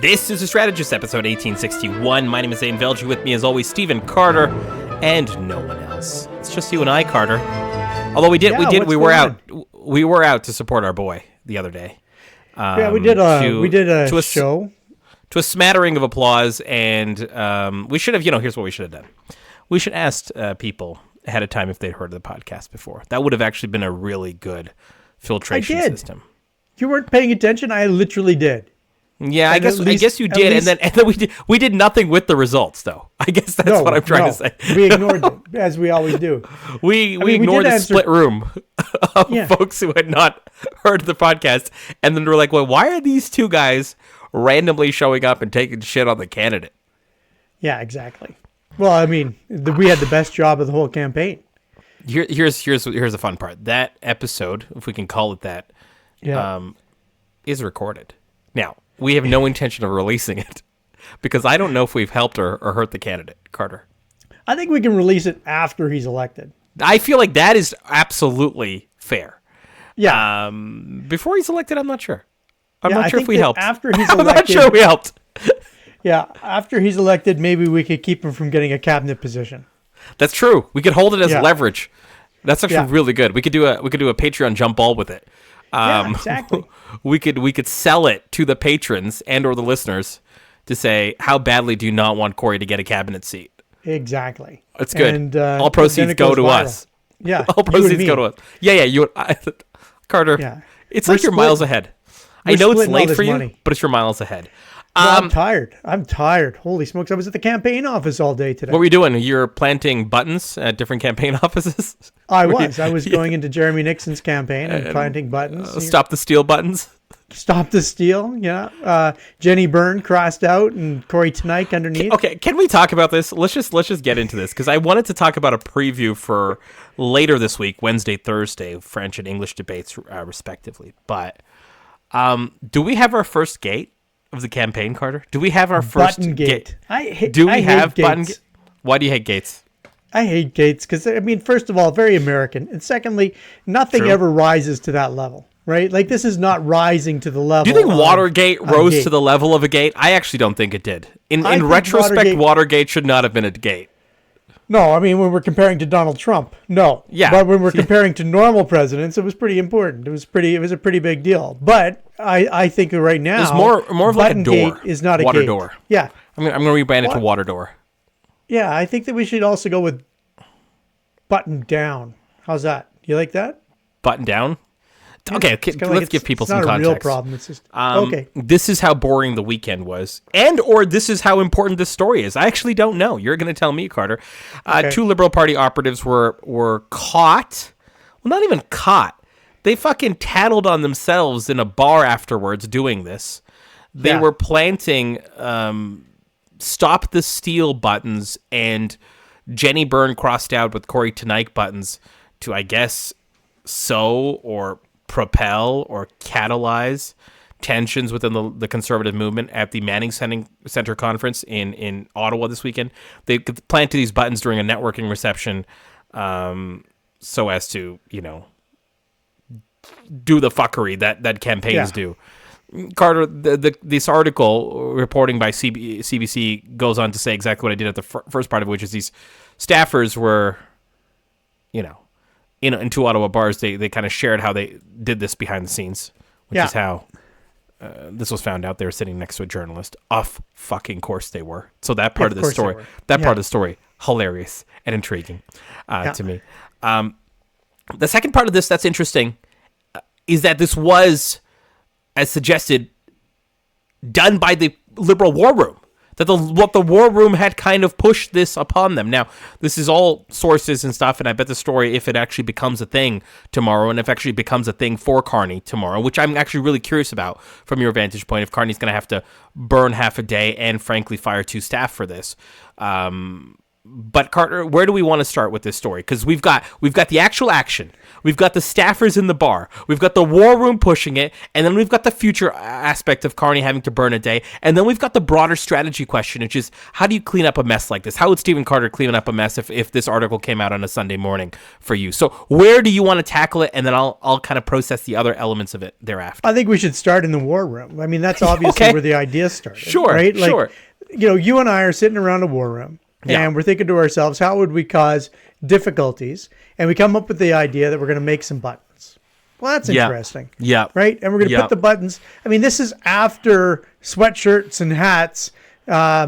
This is a Strategist, episode 1861. My name is Zain and Velji. With me, as always, Stephen Carter, and no one else. It's just you and I, Carter. Although we were out to support our boy the other day. We did a show to a smattering of applause, and we should have. Here's what we should have done. We should ask people ahead of time if they'd heard of the podcast before. That would have actually been a really good filtration system. You weren't paying attention. I literally did. Yeah, I guess you did, and then we did nothing with the results, though. I guess that's what I'm trying to say. We ignored it, as we always do. We ignored the split room of folks who had not heard the podcast, and then we're like, well, why are these two guys randomly showing up and taking shit on the candidate? Yeah, exactly. Well, I mean, we had the best job of the whole campaign. Here's the fun part. That episode, if we can call it that, is recorded. Now, we have no intention of releasing it because I don't know if we've helped or hurt the candidate, Carter. I think we can release it after he's elected. I feel like that is absolutely fair. Yeah. Before he's elected, I'm not sure. I'm not sure if we helped. After he's elected, I'm not sure we helped. Yeah, after he's elected, maybe we could keep him from getting a cabinet position. That's true. We could hold it as leverage. That's actually really good. We could do a Patreon jump ball with it. Exactly. We could sell it to the patrons and or the listeners to say, how badly do you not want Corey to get a cabinet seat? Exactly. It's good. And, all proceeds go to us. Yeah. All proceeds go to us. Yeah. Carter. Yeah. It's like you're miles ahead. I know it's late for you, but it's your miles ahead. I'm tired. Holy smokes. I was at the campaign office all day today. What were you doing? You're planting buttons at different campaign offices? I was going into Jeremy Nixon's campaign and planting buttons. Stop the steal buttons? Stop the steal, yeah. Jenny Byrne crossed out and Corey Tenike underneath. Okay, can we talk about this? Let's just get into this because I wanted to talk about a preview for later this week, Wednesday, Thursday, French and English debates respectively. But do we have our first gate of the campaign, Carter? Do we have our first gate? Do we have button gates? Why do you hate gates? I hate gates because, I mean, first of all, very American. And secondly, nothing ever rises to that level, right? Like, this is not rising to the level. Do you think Watergate rose to the level of a gate? I actually don't think it did. In retrospect, Watergate should not have been a gate. No, I mean, when we're comparing to Donald Trump, no. Yeah. But when we're comparing to normal presidents, it was pretty important. It was a pretty big deal. But I think right now, it's more of like a door. Is not a water gate. Door. Yeah. I'm going to rebrand it to water door. Yeah, I think that we should also go with button down. How's that? You like that? Button down? Okay, let's give people some context. It's not a real problem. It's just, okay. This is how boring the weekend was, or this is how important this story is. I actually don't know. You're going to tell me, Carter. Okay. Two Liberal Party operatives were caught. Well, not even caught. They fucking tattled on themselves in a bar afterwards doing this. They were planting Stop the Steal buttons and Jenny Byrne crossed out with Corey Tenike buttons to, I guess, sow or propel or catalyze tensions within the conservative movement at the Manning Center Conference in Ottawa this weekend. They planted these buttons during a networking reception so as to, do the fuckery that campaigns do. Carter, this article reporting by CBC goes on to say exactly what I did at the first part of it, which is these staffers were, in two Ottawa bars, they kind of shared how they did this behind the scenes, which is how this was found out. They were sitting next to a journalist. Of fucking course they were. So that part of the story, part of the story, hilarious and intriguing to me. The second part of this that's interesting is that this was, as suggested, done by the Liberal War Room. That the War Room had kind of pushed this upon them. Now, this is all sources and stuff, and I bet the story, if it actually becomes a thing tomorrow, and if it actually becomes a thing for Carney tomorrow, which I'm actually really curious about from your vantage point, if Carney's going to have to burn half a day and, frankly, fire two staff for this. But Carter, where do we want to start with this story? Because we've got the actual action, we've got the staffers in the bar, we've got the war room pushing it, and then we've got the future aspect of Carney having to burn a day, and then we've got the broader strategy question, which is how do you clean up a mess like this? How would Stephen Carter clean up a mess if this article came out on a Sunday morning for you? So where do you want to tackle it, and then I'll kind of process the other elements of it thereafter. I think we should start in the war room. I mean, that's obviously where the idea started. Sure, right? Like, sure. You and I are sitting around a war room. Yeah. And we're thinking to ourselves, how would we cause difficulties? And we come up with the idea that we're going to make some buttons. Well, that's interesting. Yeah. Right? And we're going to put the buttons. I mean, this is after sweatshirts and hats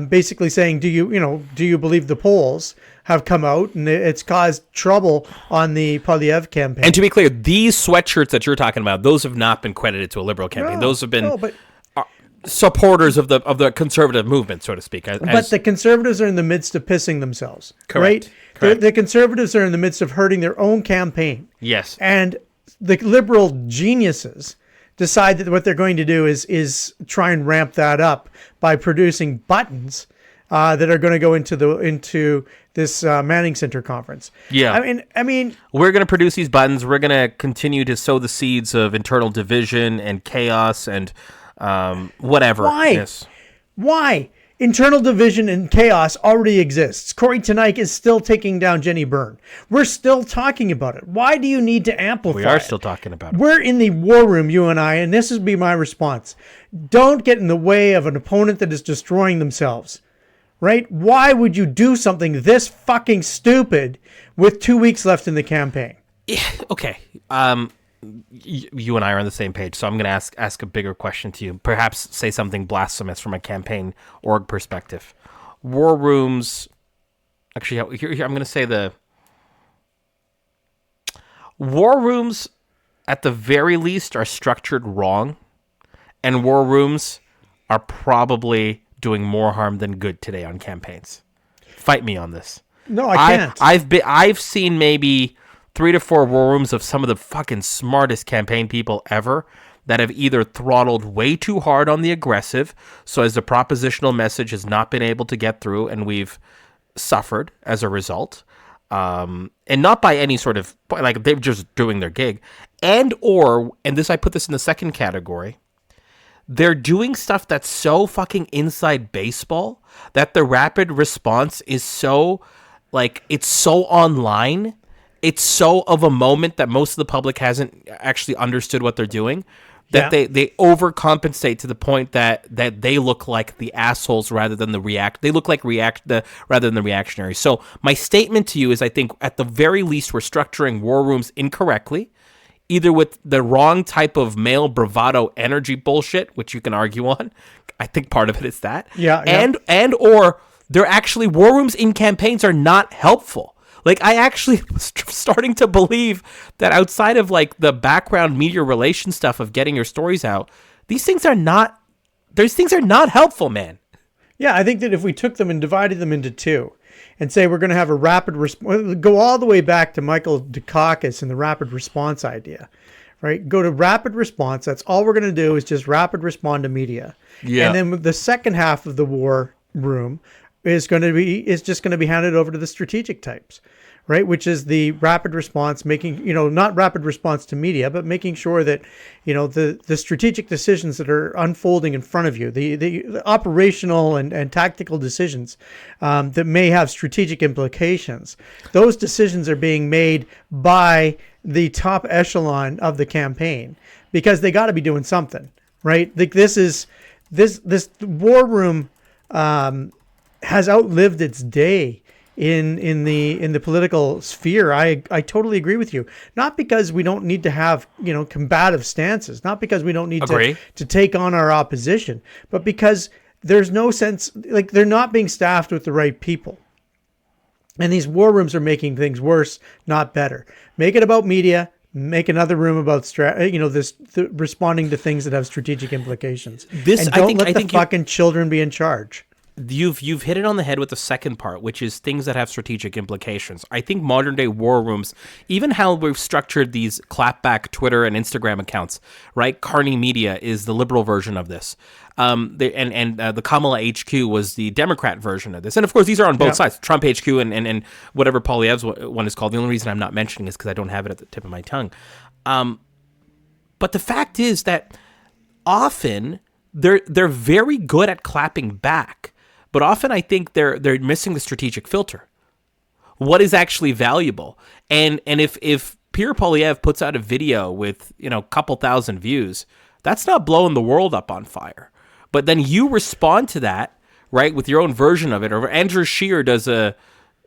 basically saying, do you believe the polls have come out? And it's caused trouble on the Poilievre campaign. And to be clear, these sweatshirts that you're talking about, those have not been credited to a Liberal campaign. Those have been... supporters of the conservative movement, so to speak. But the conservatives are in the midst of pissing themselves. Correct. Right? Correct. The conservatives are in the midst of hurting their own campaign. Yes. And the liberal geniuses decide that what they're going to do is try and ramp that up by producing buttons that are going to go into this Manning Center conference. Yeah. I mean, we're going to produce these buttons. We're going to continue to sow the seeds of internal division and chaos and whatever. Why? Yes. Why? Internal division and chaos already exists. Corey Tenike is still taking down Jenny Byrne. We're still talking about it. Why do you need to amplify it? We are still talking about it. We're in the war room, you and I, and this would be my response. Don't get in the way of an opponent that is destroying themselves. Right? Why would you do something this fucking stupid with 2 weeks left in the campaign? Yeah, okay. You and I are on the same page, so I'm going to ask a bigger question to you. Perhaps say something blasphemous from a campaign org perspective. War rooms... Actually, here I'm going to say the... War rooms, at the very least, are structured wrong, and war rooms are probably doing more harm than good today on campaigns. Fight me on this. No, I can't. I've seen maybe 3 to 4 war rooms of some of the fucking smartest campaign people ever that have either throttled way too hard on the aggressive, so as the propositional message has not been able to get through, and we've suffered as a result, and not by any sort of, like, they're just doing their gig, and I put this in the second category, they're doing stuff that's so fucking inside baseball that the rapid response is so, like, it's so online. It's so of a moment that most of the public hasn't actually understood what they're doing, that they overcompensate to the point that they look like the assholes rather than they look like rather than the reactionary. So my statement to you is, I think at the very least we're structuring war rooms incorrectly, either with the wrong type of male bravado energy bullshit, which you can argue on. I think part of it is that. And or they're actually, war rooms in campaigns are not helpful. Like, I actually was starting to believe that outside of, like, the background media relation stuff of getting your stories out, these things are not helpful, man. Yeah, I think that if we took them and divided them into two and say we're going to have a rapid response, go all the way back to Michael Dukakis and the rapid response idea, right? Go to rapid response. That's all we're going to do is just rapid respond to media. Yeah. And then the second half of the war room is just going to be handed over to the strategic types, right? Which is the rapid response, making, not rapid response to media, but making sure that, the strategic decisions that are unfolding in front of you, the operational and tactical decisions that may have strategic implications, those decisions are being made by the top echelon of the campaign, because they got to be doing something, right? Like this war room, has outlived its day in the political sphere. I totally agree with you. Not because we don't need to have combative stances, not because we don't need to take on our opposition, but because there's no sense, like, they're not being staffed with the right people. And these war rooms are making things worse, not better. Make it about media. Make another room about responding to things that have strategic implications. And don't let the fucking children be in charge. you've hit it on the head with the second part, which is things that have strategic implications. I think modern day war rooms, even how we've structured these clapback Twitter and Instagram accounts, right? Carney Media is the liberal version of this. The Kamala HQ was the Democrat version of this. And of course, these are on both sides, Trump HQ and whatever Poilievre's one is called. The only reason I'm not mentioning is because I don't have it at the tip of my tongue. But the fact is that often they're very good at clapping back, but often I think they're missing the strategic filter. What is actually valuable? And if Pierre Poilievre puts out a video with, a couple thousand views, that's not blowing the world up on fire. But then you respond to that, right, with your own version of it. Or Andrew Scheer does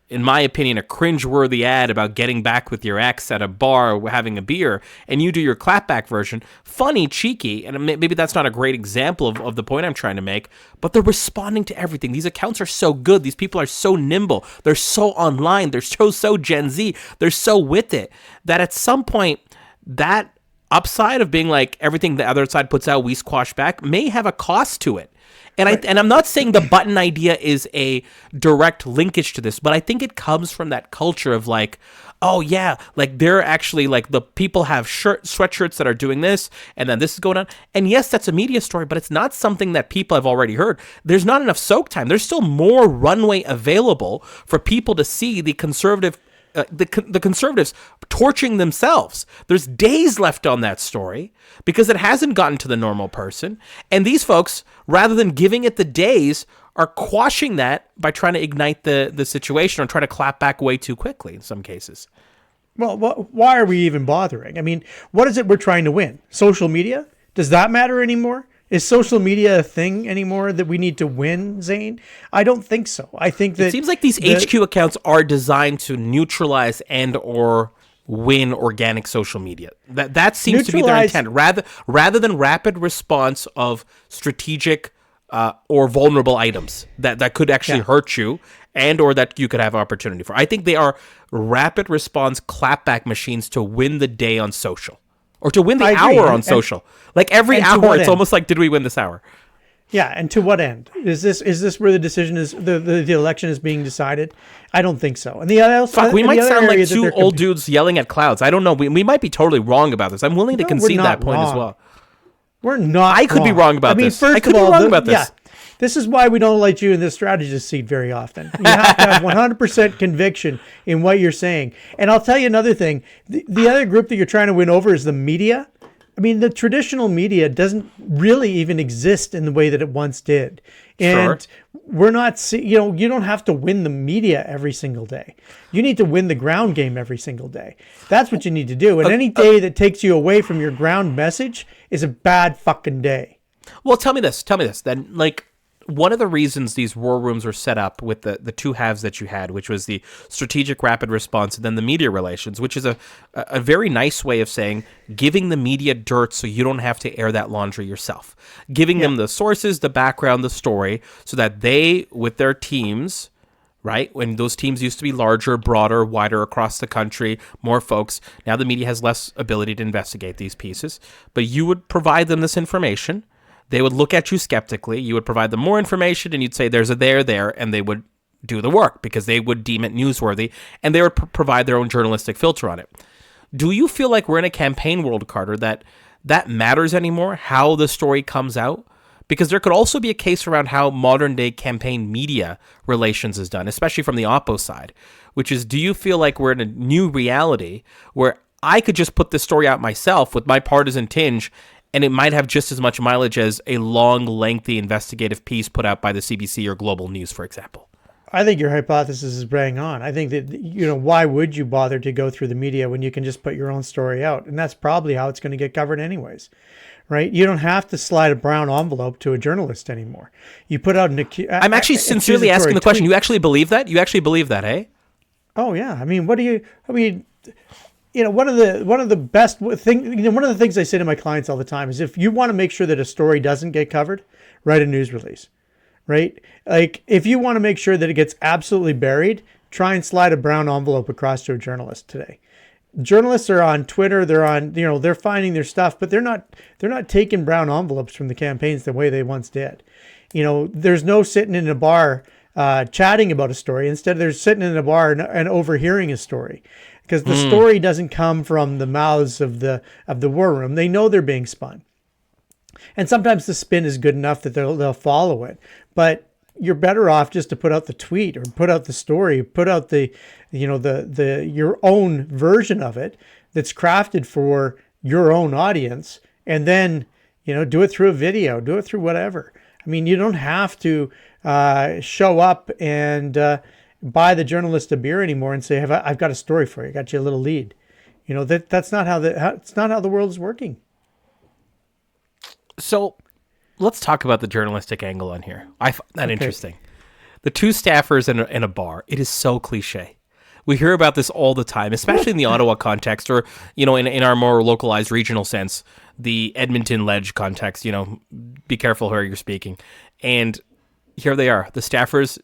in my opinion, a cringeworthy ad about getting back with your ex at a bar or having a beer, and you do your clapback version. Funny, cheeky, and maybe that's not a great example of the point I'm trying to make, but they're responding to everything. These accounts are so good. These people are so nimble. They're so online. They're so Gen Z. They're so with it that at some point, that upside of being like everything the other side puts out, we squash back, may have a cost to it. And I'm not saying the button idea is a direct linkage to this, but I think it comes from that culture of like, oh yeah, like they're actually like the people have sweatshirts that are doing this, and then this is going on. And yes, that's a media story, but it's not something that people have already heard. There's not enough soak time. There's still more runway available for people to see the conservative. The conservatives torching themselves. There's days left on that story because it hasn't gotten to the normal person. And these folks, rather than giving it the days, are quashing that by trying to ignite the situation or try to clap back way too quickly in some cases. Well, why are we even bothering? I mean, what is it we're trying to win? Social media? Does that matter anymore? Is social media a thing anymore that we need to win, Zain? I don't think so. I think that it seems like these HQ accounts are designed to neutralize and or win organic social media. That seems to be their intent, rather than rapid response of strategic or vulnerable items that could actually hurt you and or that you could have opportunity for. I think they are rapid response clapback machines to win the day on social. Or to win the hour on social. Like every hour, it's almost like, did we win this hour? Yeah, and to what end? Is this where the decision is, the election is being decided? I don't think so. And we might sound like two old dudes yelling at clouds. I don't know. We might be totally wrong about this. I'm willing to concede that point as well. We're not I could be wrong about this. I could be wrong about this. This is why we don't let you in this strategist seat very often. You have to have 100% conviction in what you're saying. And I'll tell you another thing. The other group that you're trying to win over is the media. I mean, the traditional media doesn't really even exist in the way that it once did. And we're not, you don't have to win the media every single day. You need to win the ground game every single day. That's what you need to do. And any day that takes you away from your ground message is a bad fucking day. Well, tell me this. Then, like, one of the reasons these war rooms were set up with the two halves that you had, which was the strategic rapid response and then the media relations, which is a very nice way of saying giving the media dirt so you don't have to air that laundry yourself. Giving them the sources, the background, the story, so that they, with their teams, right, when those teams used to be larger, broader, wider across the country, more folks, now the media has less ability to investigate these pieces, but you would provide them this information. They would look at you skeptically. You would provide them more information, and you'd say there's a there, and they would do the work because they would deem it newsworthy, and they would provide their own journalistic filter on it. Do you feel like we're in a campaign world, Carter, that matters anymore, how the story comes out? Because there could also be a case around how modern-day campaign media relations is done, especially from the oppo side, which is, do you feel like we're in a new reality where I could just put this story out myself with my partisan tinge, and it might have just as much mileage as a long, lengthy investigative piece put out by the CBC or Global News, for example? I think your hypothesis is bang on. I think that, why would you bother to go through the media when you can just put your own story out? And that's probably how it's going to get covered anyways, right? You don't have to slide a brown envelope to a journalist anymore. You put out an I'm actually sincerely asking the question. You actually believe that? You actually believe that, eh? Oh, yeah. I mean, one of the best thing, one of the things I say to my clients all the time is, if you want to make sure that a story doesn't get covered, write a news release, right? Like, if you want to make sure that it gets absolutely buried, try and slide a brown envelope across to a journalist today. journalists are on Twitter. They're on, they're finding their stuff, but they're not taking brown envelopes from the campaigns the way they once did. There's no sitting in a bar chatting about a story. Instead, they're sitting in a bar and overhearing a story, because the story doesn't come from the mouths of the war room. They know they're being spun, and sometimes the spin is good enough that they'll follow it. But you're better off just to put out the tweet or put out the story, put out the your own version of it that's crafted for your own audience, and then do it through a video, do it through whatever. I mean, you don't have to show up and buy the journalist a beer anymore and say, I've got a story for you. I got you a little lead. That's not it's not how the world is working. So let's talk about the journalistic angle on here. I find that interesting. The two staffers in a bar. It is so cliche. We hear about this all the time, especially in the Ottawa context, or, in our more localized regional sense, the Edmonton Ledge context, be careful who you're speaking. And here they are, the staffers,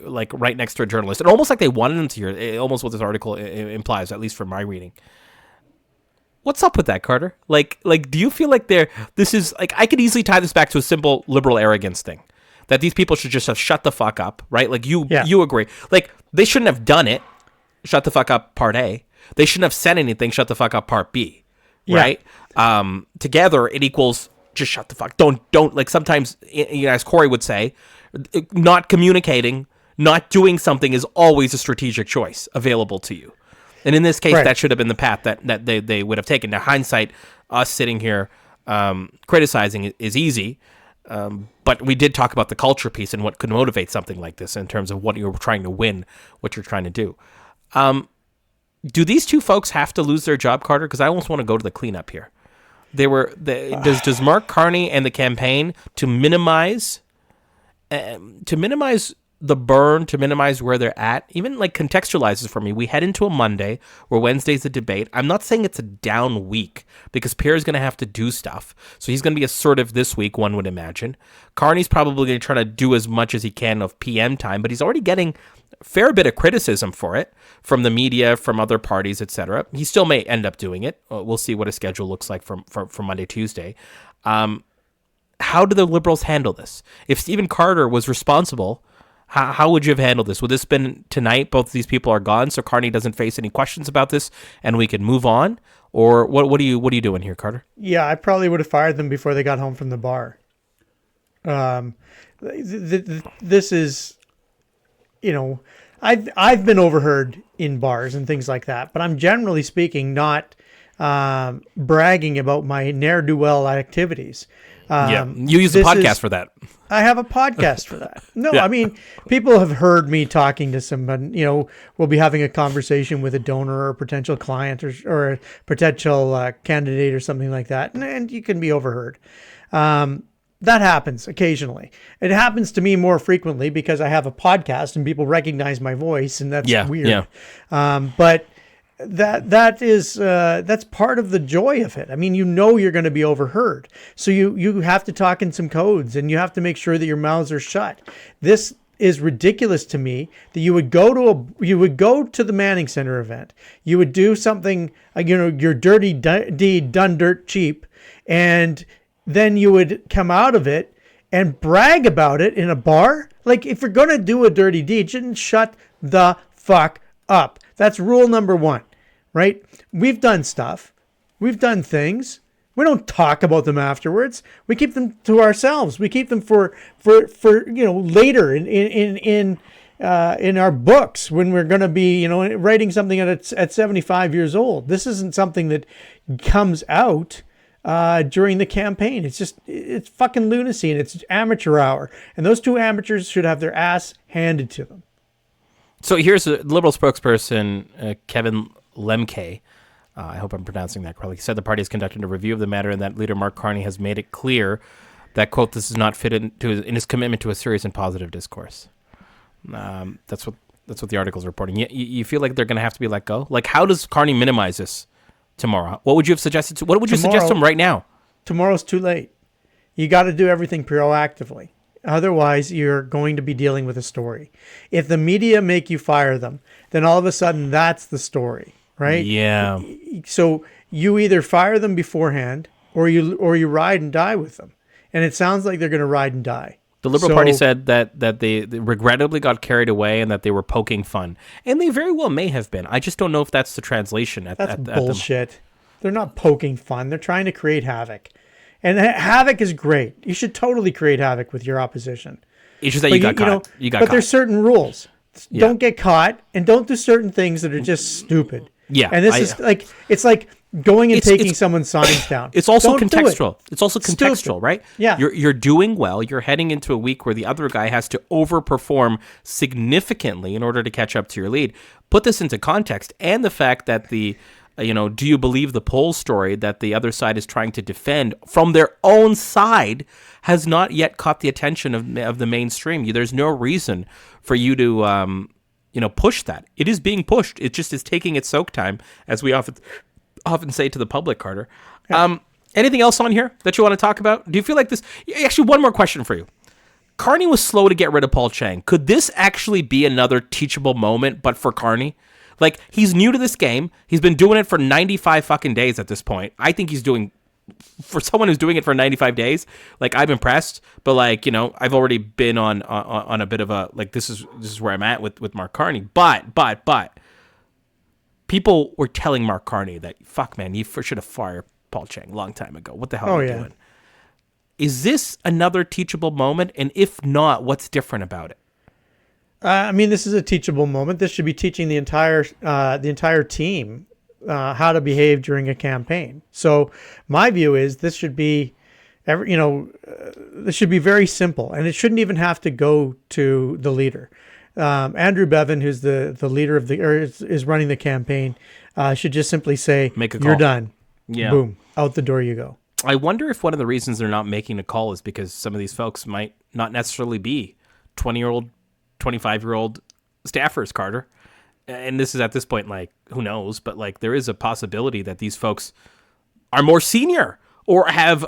like right next to a journalist, and almost like they wanted them to hear, almost what this article implies, at least from my reading. What's up with that, Carter? Like, do you feel like this is like, I could easily tie this back to a simple liberal arrogance thing, that these people should just have shut the fuck up, right? Like you agree. Like, they shouldn't have done it. Shut the fuck up, part A. They shouldn't have said anything. Shut the fuck up, part B. Right? Together it equals just shut the fuck. Don't like, sometimes, as Corey would say, not communicating, not doing something is always a strategic choice available to you. And in this case, that should have been the path that they would have taken. Now, hindsight, us sitting here criticizing is easy. But we did talk about the culture piece and what could motivate something like this in terms of what you're trying to win, what you're trying to do. Do these two folks have to lose their job, Carter? Because I almost want to go to the cleanup here. Does Mark Carney and the campaign to minimize the burn, to minimize where they're at, even like contextualizes for me. We head into a Monday where Wednesday's the debate. I'm not saying it's a down week, because Pierre's going to have to do stuff. So he's going to be assertive this week, one would imagine. Carney's probably going to try to do as much as he can of PM time, but he's already getting a fair bit of criticism for it from the media, from other parties, etc. He still may end up doing it. We'll see what his schedule looks like from Monday, Tuesday. How do the Liberals handle this? If Stephen Carter was responsible, how would you have handled this? Would this been tonight? Both of these people are gone, so Carney doesn't face any questions about this, and we can move on. Or what are you doing here, Carter? Yeah, I probably would have fired them before they got home from the bar. This is, I've been overheard in bars and things like that, but I'm generally speaking not bragging about my ne'er-do-well activities. You use a podcast for that. I have a podcast for that. No, Yeah. I mean, people have heard me talking to someone, we'll be having a conversation with a donor or a potential client or a potential candidate or something like that. And you can be overheard. That happens occasionally. It happens to me more frequently because I have a podcast and people recognize my voice, and that's weird. Yeah. But that's part of the joy of it. I mean, you're going to be overheard, so you have to talk in some codes, and you have to make sure that your mouths are shut. This is ridiculous to me that you would go to the Manning Center event, you would do something, your dirty deed done dirt cheap, and then you would come out of it and brag about it in a bar. Like, if you're going to do a dirty deed, you shouldn't shut the fuck up. That's rule number one. Right? We've done stuff. We've done things. We don't talk about them afterwards. We keep them to ourselves. We keep them for later in our books when we're going to be writing something at 75 years old. This isn't something that comes out during the campaign. It's fucking lunacy, and it's amateur hour. And those two amateurs should have their ass handed to them. So here's a Liberal spokesperson, Kevin Lemke, I hope I'm pronouncing that correctly. He said the party has conducted a review of the matter and that leader Mark Carney has made it clear that, quote, this is not fit in his commitment to a serious and positive discourse. That's what the article's reporting. You feel like they're going to have to be let go? Like, how does Carney minimize this tomorrow? What would you have suggested? What would you suggest to him right now? Tomorrow's too late. You got to do everything proactively. Otherwise, you're going to be dealing with a story. If the media make you fire them, then all of a sudden that's the story. right? Yeah. So you either fire them beforehand or you ride and die with them. And it sounds like they're going to ride and die. The Liberal Party said that they regrettably got carried away and that they were poking fun. And they very well may have been. I just don't know if that's the translation. That's bullshit. They're not poking fun. They're trying to create havoc. And havoc is great. You should totally create havoc with your opposition. It's just that you got caught. But there's certain rules. Yeah. Don't get caught and don't do certain things that are just stupid. Yeah. And this is like, it's like going and taking someone's signs down. It's also contextual. It's also contextual, right? Yeah. You're doing well. You're heading into a week where the other guy has to overperform significantly in order to catch up to your lead. Put this into context and the fact that do you believe the poll story that the other side is trying to defend from their own side has not yet caught the attention of the mainstream. There's no reason for you to push that. It is being pushed. It just is taking its soak time, as we often say to the public, Carter. Yeah. Anything else on here that you want to talk about? Do you feel like this? Actually, one more question for you. Carney was slow to get rid of Paul Chang. Could this actually be another teachable moment, but for Carney? Like, he's new to this game. He's been doing it for 95 fucking days at this point. I think he's doing, for someone who's doing it for 95 days, like, I'm impressed. But, like, I've already been on a bit of a, like, this is where I'm at with Mark Carney. But people were telling Mark Carney that, fuck, man, you should have fired Paul Chang a long time ago. What the hell are you doing? Is this another teachable moment? And if not, what's different about it? This is a teachable moment. This should be teaching the entire team how to behave during a campaign. So my view is this should be, this should be very simple, and it shouldn't even have to go to the leader. Andrew Bevan, who's the leader of is running the campaign, should just simply say, "Make a call. You're done." Yeah. Boom, out the door you go. I wonder if one of the reasons they're not making a call is because some of these folks might not necessarily be 20-year-old. 25-year-old staffers, Carter. And this is at this point, like, who knows? But, like, there is a possibility that these folks are more senior or have,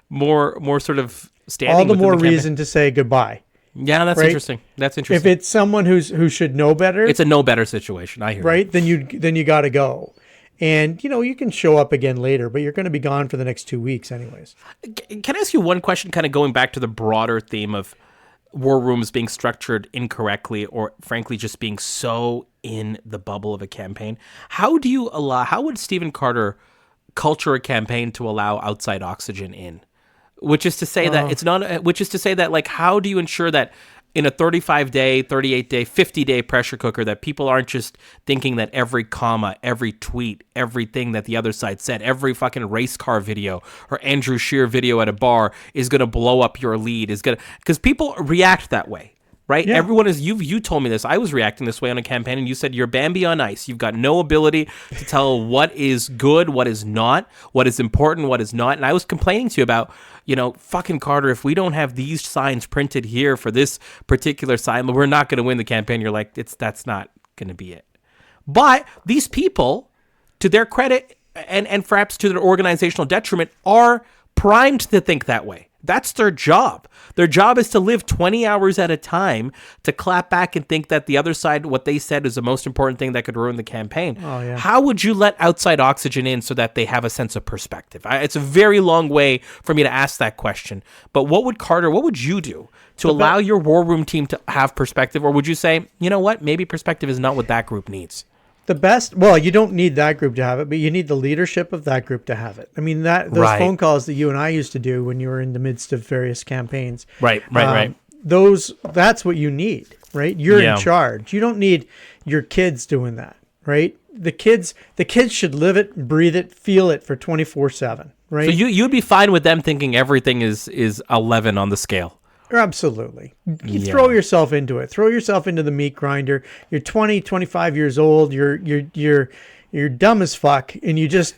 more sort of standing. All the more reason to say goodbye. Yeah, that's interesting. That's interesting. If it's someone who should know better. It's a know better situation. I hear right? Then you got to go. And, you can show up again later, but you're going to be gone for the next 2 weeks anyways. Can I ask you one question, kind of going back to the broader theme of war rooms being structured incorrectly or, frankly, just being so in the bubble of a campaign? How would Stephen Carter culture a campaign to allow outside oxygen in? Which is to say that like, how do you ensure that in a 35-day, 38-day, 50-day pressure cooker that people aren't just thinking that every comma, every tweet, everything that the other side said, every fucking race car video or Andrew Scheer video at a bar is going to blow up your lead, because people react that way, right? Yeah. Everyone is, you told me this. I was reacting this way on a campaign, and you said you're Bambi on ice. You've got no ability to tell what is good, what is not, what is important, what is not. And I was complaining to you about, fucking Carter, if we don't have these signs printed here for this particular sign, we're not going to win the campaign. You're like, that's not going to be it. But these people, to their credit and perhaps to their organizational detriment, are primed to think that way. That's their job. Their job is to live 20 hours at a time to clap back and think that the other side, what they said, is the most important thing that could ruin the campaign. Oh, yeah. How would you let outside oxygen in so that they have a sense of perspective? It's a very long way for me to ask that question. But what would you do to allow your war room team to have perspective? Or would you say, you know what, maybe perspective is not what that group needs? You don't need that group to have it, but you need the leadership of that group to have it. I mean, those phone calls that you and I used to do when you were in the midst of various campaigns. Right. That's what you need, right? You're in charge. You don't need your kids doing that, right? The kids should live it, breathe it, feel it for 24/7, right? So you'd be fine with them thinking everything is 11 on the scale. Absolutely. You throw yourself into it. Throw yourself into the meat grinder. You're 20, 25 years old. You're dumb as fuck, and you just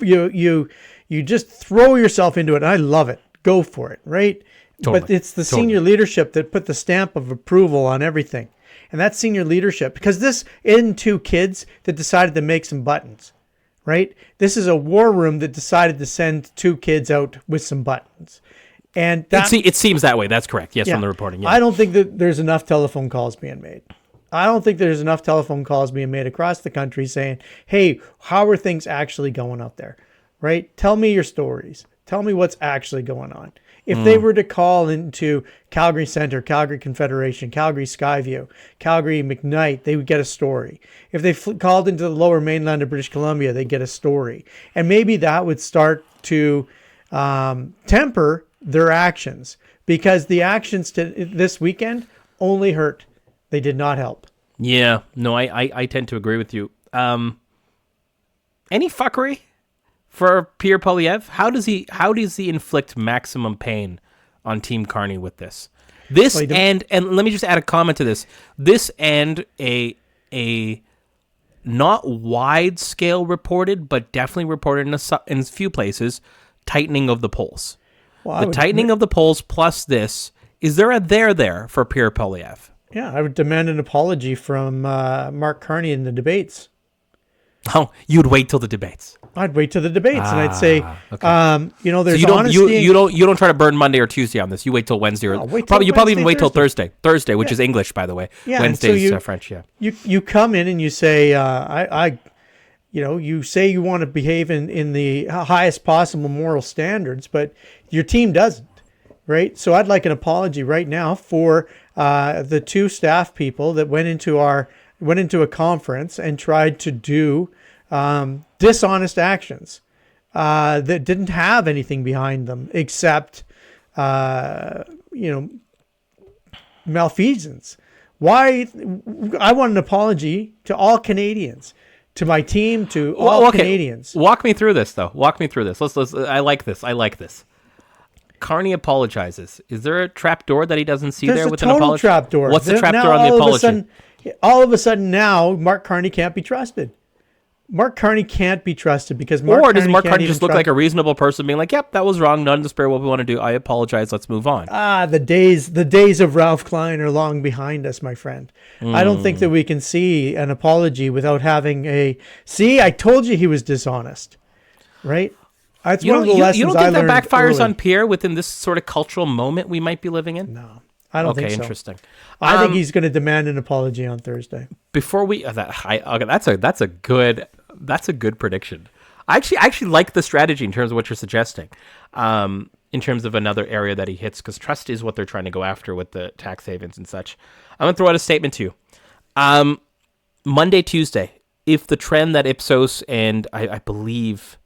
throw yourself into it. I love it. Go for it, right? Totally. But it's the senior leadership that put the stamp of approval on everything. And that's senior leadership, because this isn't two kids that decided to make some buttons, right? This is a war room that decided to send two kids out with some buttons. And it seems that way. That's correct. Yes, from the reporting. Yeah. I don't think that there's enough telephone calls being made. I don't think there's enough telephone calls being made across the country saying, hey, how are things actually going out there? Right? Tell me your stories. Tell me what's actually going on. If they were to call into Calgary Centre, Calgary Confederation, Calgary Skyview, Calgary McKnight, they would get a story. If they called into the lower mainland of British Columbia, they'd get a story. And maybe that would start to temper their actions, because the actions this weekend only hurt. They did not help. Yeah, no, I tend to agree with you. Any fuckery for Pierre Poilievre? How does he inflict maximum pain on Team Carney with this? And let me just add a comment to this. This and a not wide scale reported, but definitely reported in a few places, tightening of the polls. Well, the tightening of the polls plus this, is there a there for Pierre Poilievre? Yeah, I would demand an apology from Mark Carney in the debates. Oh, you'd wait till the debates. I'd wait till the debates, and I'd say, okay. There's so honesty. You don't try to burn Monday or Tuesday on this. You wait till Wednesday, or you probably even wait till Thursday, which is English, by the way. Yeah, Wednesday's French. Yeah. You come in and you say, you say you want to behave in the highest possible moral standards, but your team doesn't, right? So I'd like an apology right now for the two staff people that went into a conference and tried to do dishonest actions that didn't have anything behind them except malfeasance. Why? I want an apology to all Canadians, to my team, to all Canadians. Walk me through this, though. Walk me through this. Let's. I like this. Carney apologizes. Is there a trap door that he doesn't see there with an apology? There's a total trap door. What's the trap door on the apology? All of a sudden now, Mark Carney can't be trusted. Mark Carney can't be trusted because does Mark Carney just look like a reasonable person being like, yep, that was wrong, not in despair, what we want to do, I apologize, let's move on. The days of Ralph Klein are long behind us, my friend. I don't think that we can see an apology without having I told you he was dishonest, right? That's one of the lessons I learned. You don't think that backfires on Pierre within this sort of cultural moment we might be living in? No, I don't think so. Okay, interesting. I think he's going to demand an apology on Thursday. Before we, that's a good prediction. I actually like the strategy in terms of what you're suggesting. In terms of another area that he hits, because trust is what they're trying to go after with the tax havens and such. I'm going to throw out a statement to you. Monday, Tuesday, if the trend that Ipsos and I believe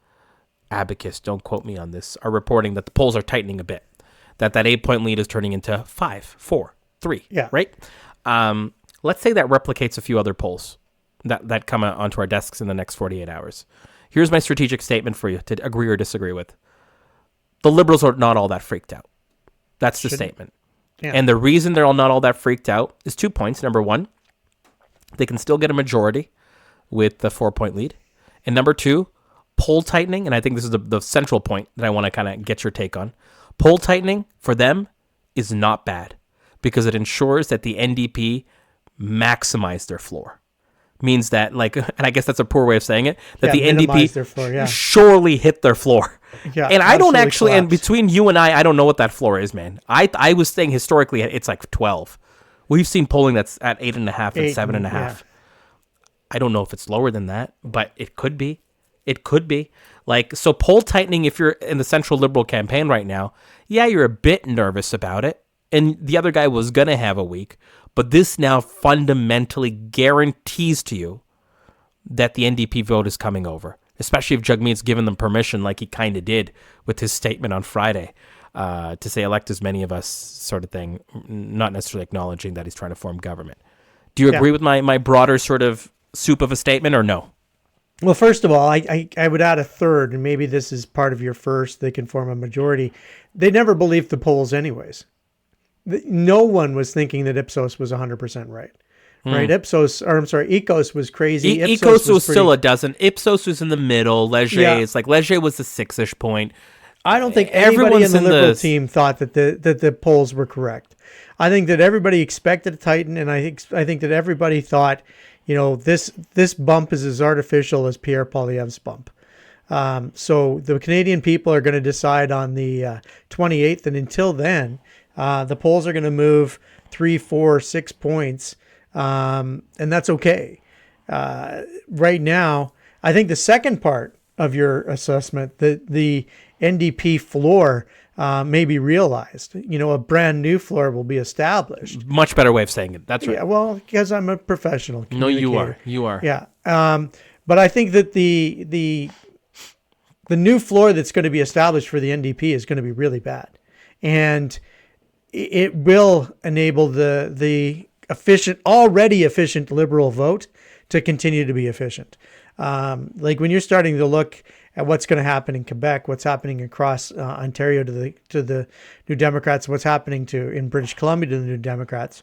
Abacus, don't quote me on this, are reporting that the polls are tightening a bit, that 8-point lead is turning into 5, 4, 3, right? Let's say that replicates a few other polls that come onto our desks in the next 48 hours. Here's my strategic statement for you to agree or disagree with. The Liberals are not all that freaked out. That's the statement. Yeah. And the reason they're not all that freaked out is 2 points. Number one, they can still get a majority with the 4-point lead. And number two, poll tightening, and I think this is the central point that I want to kind of get your take on. Poll tightening for them is not bad because it ensures that the NDP maximize their floor. Means that, and I guess that's a poor way of saying it, that the NDP surely hit their floor. Yeah, and I don't actually, collapse. And between you and I don't know what that floor is, man. I was saying historically it's like 12. We've seen polling that's at 8.5 and 7.5. Yeah. I don't know if it's lower than that, but it could be. It could be. So poll tightening, if you're in the Central Liberal campaign right now, you're a bit nervous about it. And the other guy was going to have a week. But this now fundamentally guarantees to you that the NDP vote is coming over, especially if Jagmeet's given them permission like he kind of did with his statement on Friday to say elect as many of us sort of thing, not necessarily acknowledging that he's trying to form government. Do you agree with my broader sort of soup of a statement or no? Well, first of all, I would add a third, and maybe this is part of your first, they can form a majority. They never believed the polls anyways. No one was thinking that Ipsos was 100% right. Right? Ecos was crazy. Ecos was still a dozen. Ipsos was in the middle. Leger was the 6-ish point. I don't think anybody in the Liberal team thought that the polls were correct. I think that everybody expected to tighten, and I think that everybody thought, this bump is as artificial as Pierre Poilievre's bump. So the Canadian people are going to decide on the 28th, and until then, the polls are going to move 3, 4, 6 points and that's okay. Right now, I think the second part of your assessment, that the NDP floor may be realized. A brand new floor will be established. Much better way of saying it. That's right. Yeah, well, because I'm a professional communicator. No, you are. Yeah. But I think that the new floor that's going to be established for the NDP is going to be really bad. And it will enable the already efficient Liberal vote to continue to be efficient. Like when you're starting to look at what's going to happen in Quebec, what's happening across Ontario to the New Democrats, what's happening in British Columbia to the New Democrats,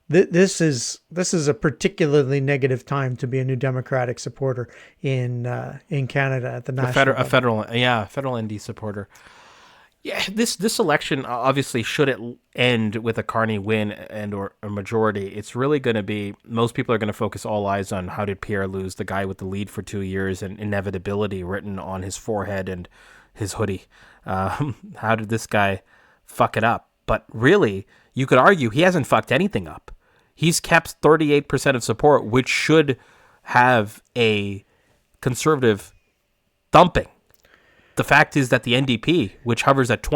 this is a particularly negative time to be a New Democratic supporter in Canada at the national level. Federal ND supporter. Yeah, this election obviously, should it end with a Carney win and or a majority, it's really going to be, most people are going to focus all eyes on how did Pierre lose, the guy with the lead for 2 years and inevitability written on his forehead and his hoodie. How did this guy fuck it up? But really, you could argue he hasn't fucked anything up. He's kept 38% of support, which should have a conservative thumping. The fact is that the NDP, which hovers at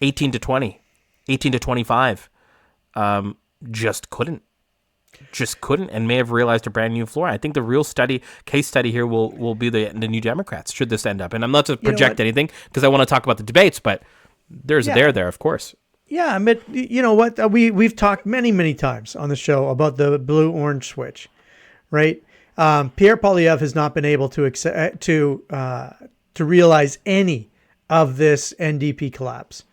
18 to 20, 18 to 25, just couldn't, and may have realized a brand new floor. I think the real case study here will be the New Democrats, should this end up. And I'm not to project anything because I want to talk about the debates, but there's there, of course. Yeah, but you know what? We've talked many times on the show about the blue-orange switch, right? Pierre Poilievre has not been able to realize any of this NDP collapse.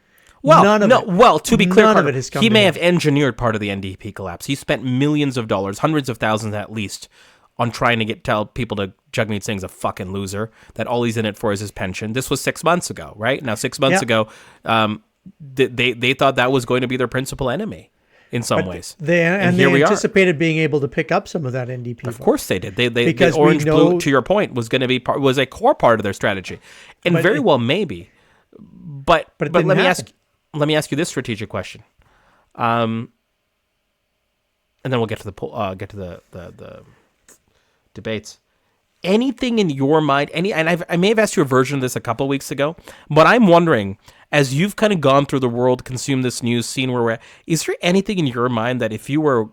To be clear, Carter, he may him. have engineered part of the NDP collapse. He spent millions of dollars, hundreds of thousands at least, on trying to tell people to Jagmeet Singh's a fucking loser, that all he's in it for is his pension. This was 6 months ago, right? Now, 6 months ago, they thought that was going to be their principal enemy in some ways. They anticipated being able to pick up some of that NDP vote. Of course they did. The orange-blue, to your point, was going to be was a core part of their strategy, and well maybe. But let me ask you this strategic question, and then we'll get to the debates. Anything in your mind? I may have asked you a version of this a couple of weeks ago, but I'm wondering, as you've kind of gone through the world, consumed this news, seen where we're at, is there anything in your mind that if you were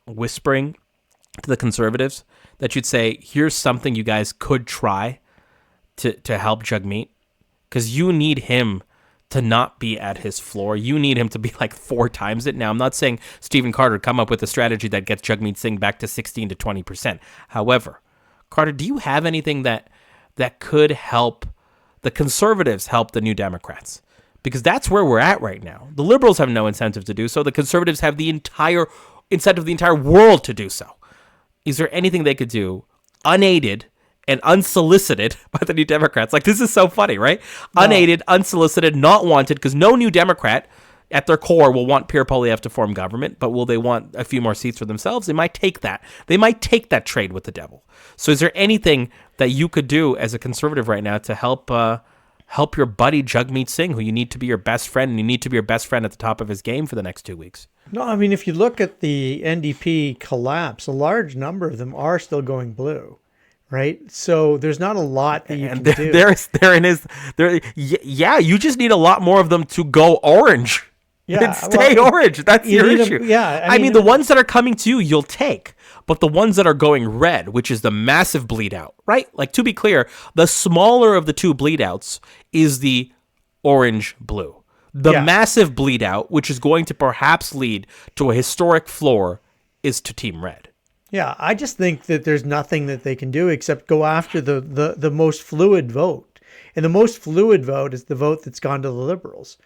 whispering to the Conservatives that you'd say, here's something you guys could try to help Jagmeet? Because you need him to not be at his floor. You need him to be like 4 times it. Now, I'm not saying Stephen Carter come up with a strategy that gets Jagmeet Singh back to 16 to 20%. However, Carter, do you have anything that could help the Conservatives help the New Democrats? Because that's where we're at right now. The Liberals have no incentive to do so. The Conservatives have the entire incentive of the entire world to do so. Is there anything they could do unaided and unsolicited by the New Democrats? Like, this is so funny, right? No. Unaided, unsolicited, not wanted, because no New Democrat at their core will want Pierre Poilievre to form government, but will they want a few more seats for themselves? They might take that. They might take that trade with the devil. So is there anything that you could do as a Conservative right now to help your buddy Jagmeet Singh, who you need to be your best friend, and you need to be your best friend at the top of his game for the next 2 weeks? No, I mean, if you look at the NDP collapse, a large number of them are still going blue, right? So there's not a lot that you can do. You just need a lot more of them to go orange. Yeah, and stay orange. That's your issue. I mean, the ones that are coming to you, you'll take. But the ones that are going red, which is the massive bleed out, right? Like, to be clear, the smaller of the two bleed outs is the orange-blue. The massive bleed out, which is going to perhaps lead to a historic floor, is to Team Red. Yeah, I just think that there's nothing that they can do except go after the most fluid vote. And the most fluid vote is the vote that's gone to the Liberals.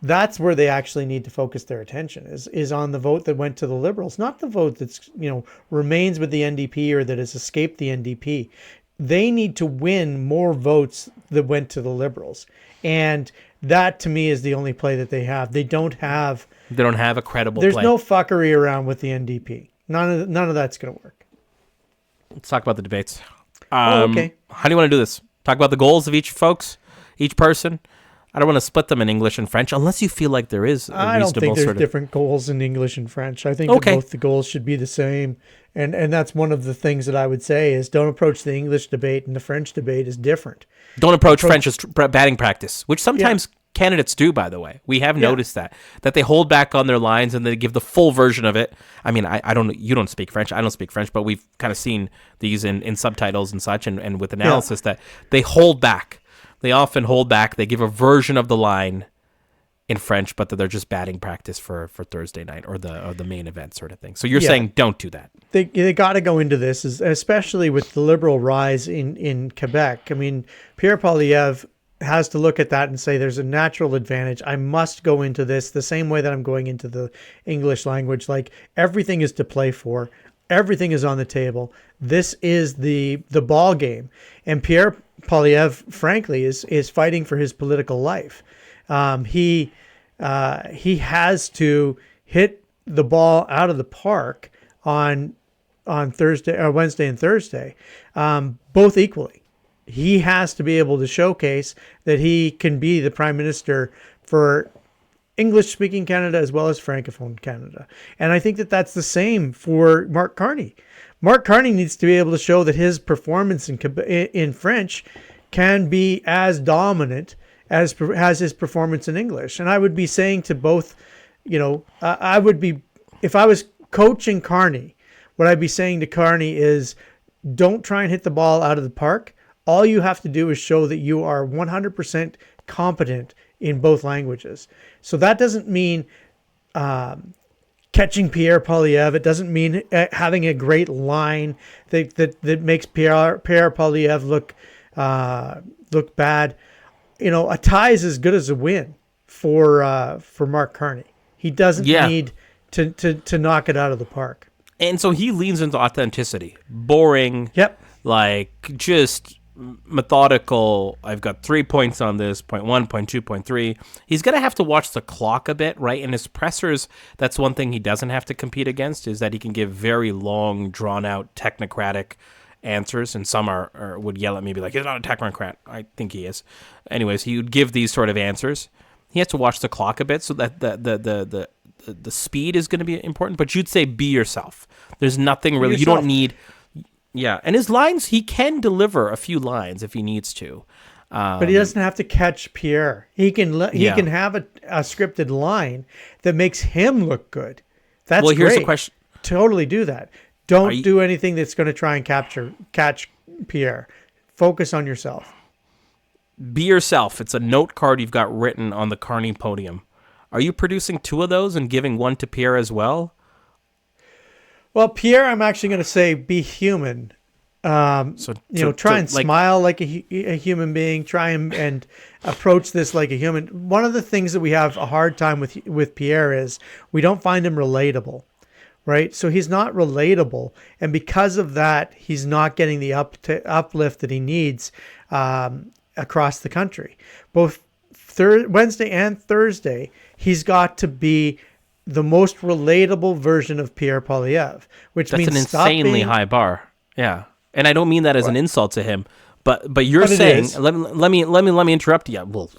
That's where they actually need to focus their attention, is on the vote that went to the Liberals, not the vote that's, remains with the NDP or that has escaped the NDP. They need to win more votes that went to the Liberals. And that, to me, is the only play that they have. They don't have a credible play. There's no fuckery around with the NDP. None of that's going to work. Let's talk about the debates. Okay. How do you want to do this? Talk about the goals of each person. I don't want to split them in English and French unless you feel like there is a I don't think there's different goals in English and French. I think that both the goals should be the same. And that's one of the things that I would say is don't approach the English debate and the French debate as different. Don't approach French as batting practice, which sometimes candidates do, by the way. We have noticed that they hold back on their lines and they give the full version of it. I mean, you don't speak French. I don't speak French, but we've kind of seen these in subtitles and such and with analysis that they hold back. They often hold back. They give a version of the line in French, but they're just batting practice for Thursday night or the main event sort of thing. So you're saying don't do that. They got to go into this, especially with the liberal rise in Quebec. I mean, Pierre Poilievre has to look at that and say there's a natural advantage. I must go into this the same way that I'm going into the English language. Like everything is to play for. Everything is on the table. This is the ball game. And Pierre Poilievre, frankly, is fighting for his political life. He has to hit the ball out of the park on Thursday or Wednesday and Thursday, both equally. He has to be able to showcase that he can be the prime minister for English-speaking Canada as well as Francophone Canada. And I think that that's the same for Mark Carney. Mark Carney needs to be able to show that his performance in French can be as dominant as his performance in English. And I would be saying to both, I would be, if I was coaching Carney, what I'd be saying to Carney is don't try and hit the ball out of the park. All you have to do is show that you are 100% competent in both languages. So that doesn't mean catching Pierre Poilievre. It doesn't mean having a great line that makes Pierre Poilievre look bad. A tie is as good as a win for Mark Carney. He doesn't need to knock it out of the park. And so he leans into authenticity. Boring. Yep. Like just methodical. I've got 3 points on this, point 1, point 2, point 3. He's going to have to watch the clock a bit, right? In his pressers, that's one thing he doesn't have to compete against, is that he can give very long, drawn-out, technocratic answers, and some would yell at me, be like, he's not a technocrat. I think he is. Anyways, he would give these sort of answers. He has to watch the clock a bit, so that the speed is going to be important, but you'd say be yourself. There's nothing really, you don't need... Yeah, and his lines, he can deliver a few lines if he needs to. But he doesn't have to catch Pierre. He can have a scripted line that makes him look good. That's great. Here's the question. Totally do that. Don't do anything that's going to try and catch Pierre. Focus on yourself. Be yourself. It's a note card you've got written on the Carney podium. Are you producing 2 of those and giving one to Pierre as well? Well, Pierre, I'm actually going to say be human. Try and smile like a human being. Try and approach this like a human. One of the things that we have a hard time with Pierre is we don't find him relatable, right? So he's not relatable, and because of that, he's not getting the uplift that he needs across the country. Both Wednesday and Thursday, he's got to be the most relatable version of Pierre Poilievre, which means that's an insanely high bar. Yeah, and I don't mean that as an insult to him, but you're saying let me interrupt you. Well,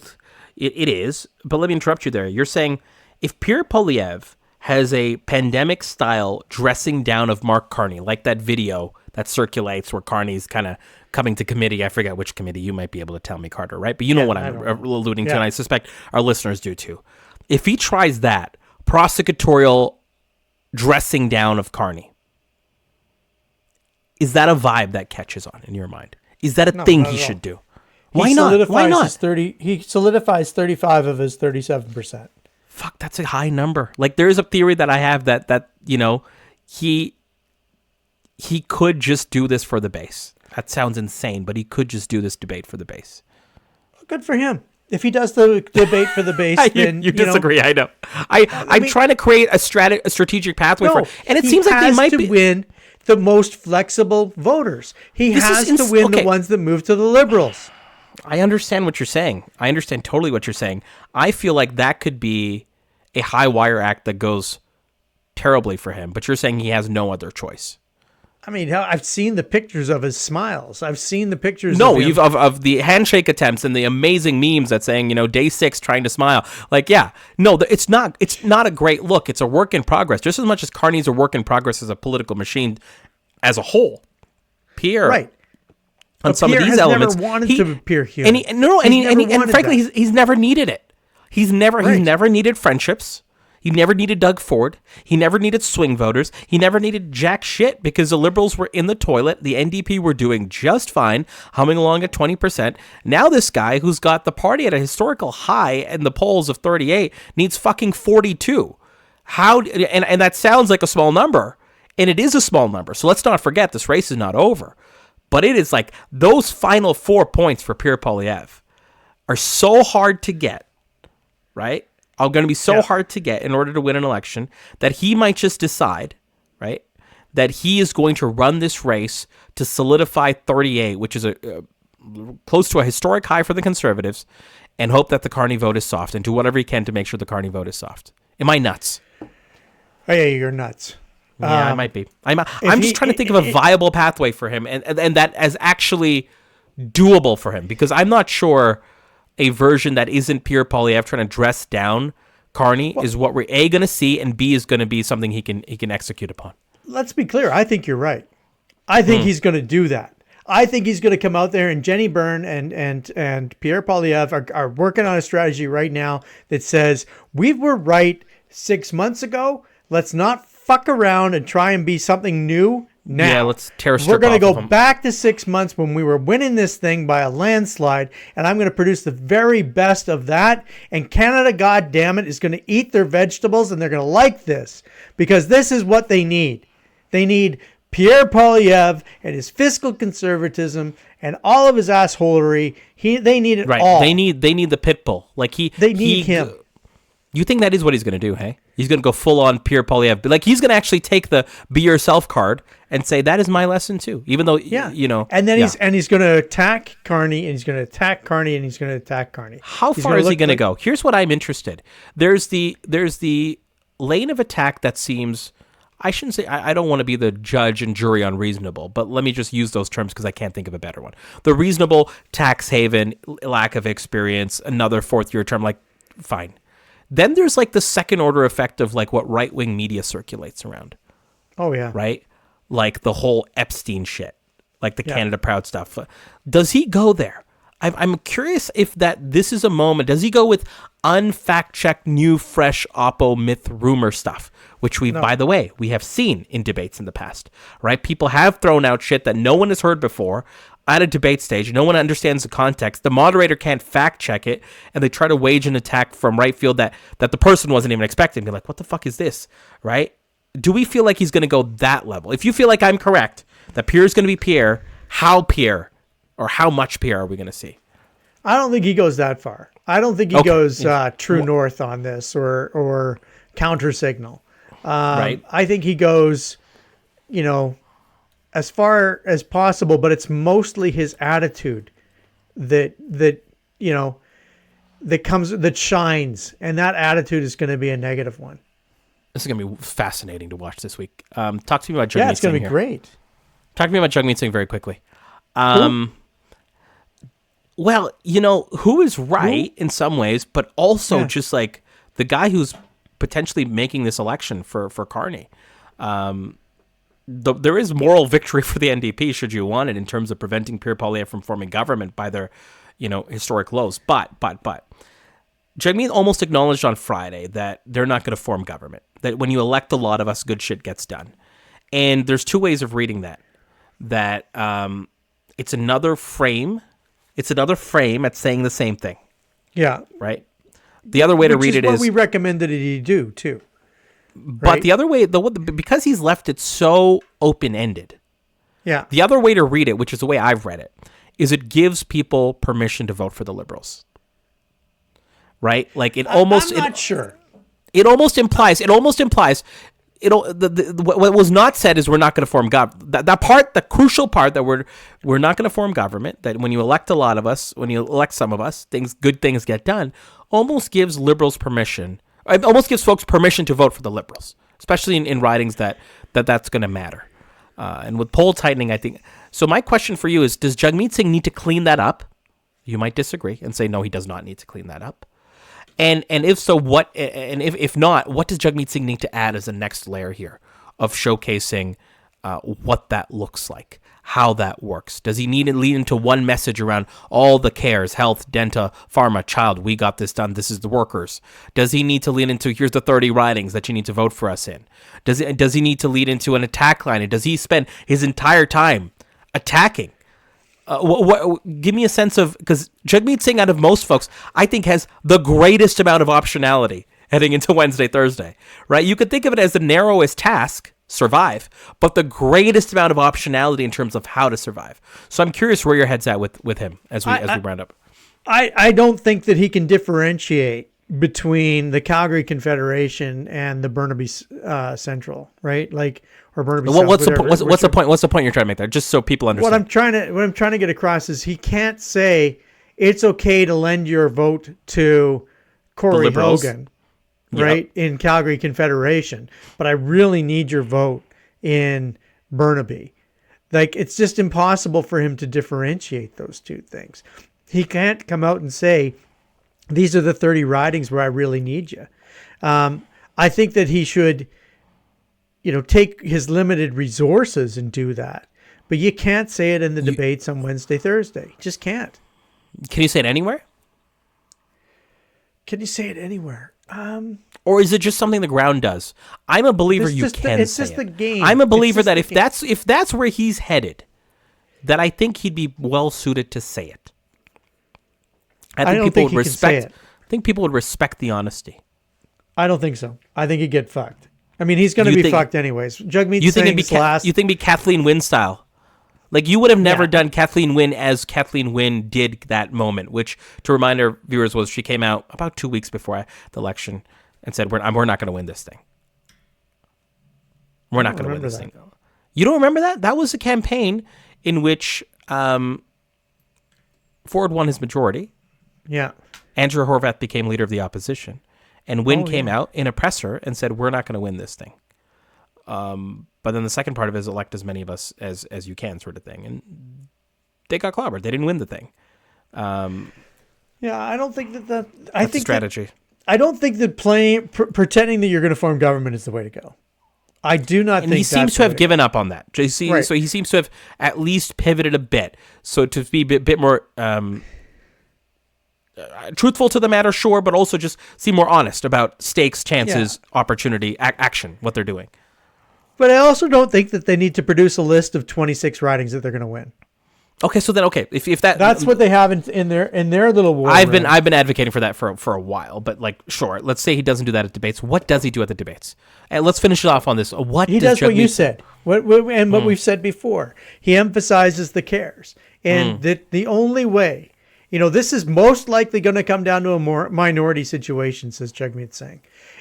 it is, but let me interrupt you there. You're saying if Pierre Poilievre has a pandemic style dressing down of Mark Carney, like that video that circulates where Carney's kind of coming to committee. I forget which committee. You might be able to tell me, Carter, right? But you know what I'm alluding to, and I suspect our listeners do too. If he tries that prosecutorial dressing down of Carney, is that a vibe that catches on in your mind? Is that a thing he should do? Why not? Why not? He solidifies 35 of his 37%. Fuck, that's a high number. Like there is a theory that I have that he could just do this for the base. That sounds insane, but he could just do this debate for the base. Good for him. If he does the debate for the base, then you disagree. I know. I'm trying to create a strategic pathway for it, and it seems like they might win the most flexible voters. He has to win the ones that move to the Liberals. I understand what you're saying. I understand totally what you're saying. I feel like that could be a high wire act that goes terribly for him, but you're saying he has no other choice. I mean, hell, I've seen the pictures of his smiles. I've seen the pictures. No, of him. you've of the handshake attempts and the amazing memes that saying, day 6 trying to smile. Like, yeah, no, it's not a great look. It's a work in progress. Just as much as Carney's a work in progress as a political machine as a whole. Pierre, right? On some Pierre of these has elements, never wanted to appear human. And frankly, he's never needed it. He's never needed friendships. He never needed Doug Ford. He never needed swing voters. He never needed jack shit because the Liberals were in the toilet. The NDP were doing just fine, humming along at 20%. Now this guy who's got the party at a historical high in the polls of 38 needs fucking 42. And that sounds like a small number, and it is a small number. So let's not forget this race is not over. But it is like those final 4 points for Pierre Poilievre are so hard to get, right? Are going to be so hard to get in order to win an election that he might just decide, right, that he is going to run this race to solidify 38, which is a close to a historic high for the Conservatives, and hope that the Carney vote is soft and do whatever he can to make sure the Carney vote is soft. Am I nuts? Oh, yeah, you're nuts. Yeah, I might be. I'm just trying to think of a viable pathway for him and that as actually doable for him, because I'm not sure a version that isn't Pierre Poilievre trying to dress down Carney is what we're A, going to see, and B, is going to be something he can execute upon. Let's be clear. I think you're right. I think he's going to do that. I think he's going to come out there, and Jenny Byrne and Pierre Poilievre are working on a strategy right now that says, we were right 6 months ago. Let's not fuck around and try and be something new now. Yeah, let's tear a strip We're going to off go of him. back to 6 months when we were winning this thing by a landslide, and I'm going to produce the very best of that. And Canada, God damn it, is going to eat their vegetables, and they're going to like this because this is what they need. They need Pierre Poilievre and his fiscal conservatism and all of his assholery. They need it all. They need the pit bull. They need him. You think that is what he's going to do, hey? He's going to go full on Pierre Poilievre. Like, he's going to actually take the be yourself card and say, that is my lesson too. Even though, And then he's going to attack Carney, and he's going to attack Carney, and he's going to attack Carney. How far is he going to go? Here's what I'm interested. There's the lane of attack that seems, I shouldn't say, I don't want to be the judge and jury on reasonable, but let me just use those terms because I can't think of a better one. The reasonable, tax haven, lack of experience, another fourth-year term, like, fine. Then there's like the second order effect of like what right-wing media circulates around. Oh, yeah. Right? Like the whole Epstein shit, like the Canada Proud stuff. Does he go there? I'm curious if this is a moment. Does he go with unfact-checked, new, fresh Oppo myth rumor stuff, which by the way, we have seen in debates in the past, right? People have thrown out shit that no one has heard before at a debate stage. No one understands the context. The moderator can't fact check it, and they try to wage an attack from right field that the person wasn't even expecting. They're like, what the fuck is this, right? Do we feel like he's going to go that level? If you feel like I'm correct, that Pierre is going to be Pierre, how Pierre or how much Pierre are we going to see? I don't think he goes that far. I don't think he goes true north on this or counter signal. Right. I think he goes, as far as possible, but it's mostly his attitude that shines, and that attitude is going to be a negative one. This is going to be fascinating to watch this week. Talk to me about Jagmeet Singh. Yeah, it's going to be great. Talk to me about Jagmeet Singh very quickly. Well, who is right in some ways, but also just like the guy who's potentially making this election for Carney. There is moral victory for the NDP, should you want it, in terms of preventing Pierre Poilievre from forming government by their, historic lows. But Jagmeet almost acknowledged on Friday that they're not going to form government. That when you elect a lot of us, good shit gets done. And there's two ways of reading that. That it's another frame. It's another frame at saying the same thing. Yeah. Right? The other way to read it is... what we recommended he do, too. But right? The other way... because he's left it so open-ended. Yeah. The other way to read it, which is the way I've read it, is it gives people permission to vote for the Liberals. Right? Like, it almost... I'm not sure. It almost implies... what was not said is we're not going to form government. That part, the crucial part, that we're not going to form government, that when you elect a lot of us, when you elect some of us, good things get done, almost gives Liberals permission. It almost gives folks permission to vote for the Liberals, especially in ridings that's going to matter. And with poll tightening, I think. So my question for you is, does Jagmeet Singh need to clean that up? You might disagree and say, no, he does not need to clean that up. And if so, what? And if not, what does Jagmeet Singh need to add as the next layer here of showcasing what that looks like, how that works? Does he need to lead into one message around all the cares, health, denta, pharma, child, we got this done, this is the workers? Does he need to lead into, here's the 30 ridings that you need to vote for us in? Does he need to lead into an attack line? And does he spend his entire time attacking? Give me a sense of, because Jagmeet Singh, out of most folks, I think has the greatest amount of optionality heading into Wednesday, Thursday, right? You could think of it as the narrowest task, survive, but the greatest amount of optionality in terms of how to survive. So I'm curious where your head's at with him as we round up. I don't think that he can differentiate between the Calgary Confederation and the Burnaby Central, right? Like, or Burnaby South. What's the point? What's the point you're trying to make there? Just so people understand. What I'm trying to get across is he can't say it's okay to lend your vote to Corey Hogan, right, in Calgary Confederation, but I really need your vote in Burnaby. Like, it's just impossible for him to differentiate those two things. He can't come out and say, these are the 30 ridings where I really need you. I think that he should, take his limited resources and do that. But you can't say it in the debates on Wednesday, Thursday. You just can't. Can you say it anywhere? Can you say it anywhere? Or is it just something the ground does? I'm a believer you can it's say just it. the game. I'm a believer that if that's where he's headed, that I think he'd be well suited to say it. I think people would respect. I think people would respect the honesty. I don't think so. I think he'd get fucked. I mean, he's going to be fucked anyways. Jagmeet Singh's last. You think it'd be Kathleen Wynne style? Like, you would have never done Kathleen Wynne as Kathleen Wynne did that moment, which, to remind our viewers, was she came out about 2 weeks before the election and said, "We're not going to win this thing. We're not going to win this thing." You don't remember that? That was a campaign in which Ford won his majority. Yeah. Andrew Horwath became leader of the opposition, and Wynne came out in a presser and said, "We're not going to win this thing." But then the second part of it is elect as many of us as you can, sort of thing. And they got clobbered. They didn't win the thing. I don't think that I think strategy. I don't think that pretending that you're going to form government is the way to go. I do not think. And he seems to have given up on that. JC, so he seems to have at least pivoted a bit. So to be a bit more truthful to the matter, sure, but also just seem more honest about stakes, chances, opportunity, action, what they're doing. But I also don't think that they need to produce a list of 26 ridings that they're going to win. Okay, so then if that's what they have in their little war. I've been advocating for that for a while, but like, sure, let's say he doesn't do that at debates. What does he do at the debates? And let's finish it off on this. What he does what you said, what we've said before. He emphasizes the cares, and that the only way, this is most likely going to come down to a more minority situation, says Jagmeet Singh,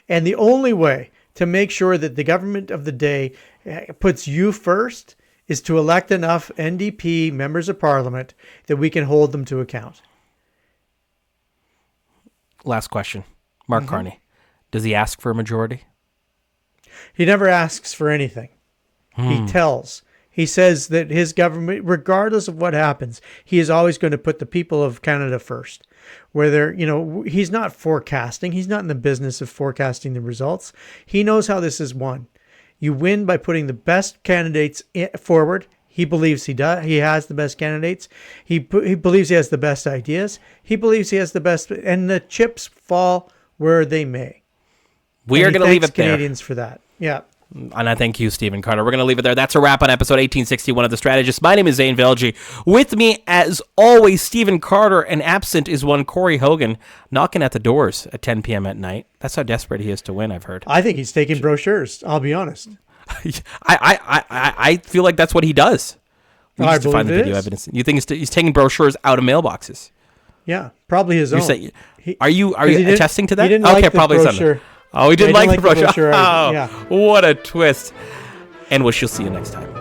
and the only way to make sure that the government of the day puts you first is to elect enough NDP members of parliament that we can hold them to account. Last question. Mark Carney. Does he ask for a majority? He never asks for anything. He tells. He says that his government, regardless of what happens, he is always going to put the people of Canada first. Whether, he's not forecasting. He's not in the business of forecasting the results. He knows how this is won. You win by putting the best candidates forward. He believes he does. He has the best candidates. He believes he has the best ideas. He believes he has the best, and the chips fall where they may. We are going to leave it there. Canadians for that. Yeah. And I thank you, Stephen Carter. We're going to leave it there. That's a wrap on episode 1861 of The Strategist. My name is Zain Velji. With me, as always, Stephen Carter, and absent is one Corey Hogan, knocking at the doors at 10 p.m. at night. That's how desperate he is to win, I've heard. I think he's taking brochures, I'll be honest. I feel like that's what he does. We I need to find the believe it video is. evidence. You think he's taking brochures out of mailboxes? Yeah, probably his own. Are you attesting to that? He didn't okay, like the probably brochure. Oh, he didn't like the brochure. Yeah. What a twist. And we'll see you next time.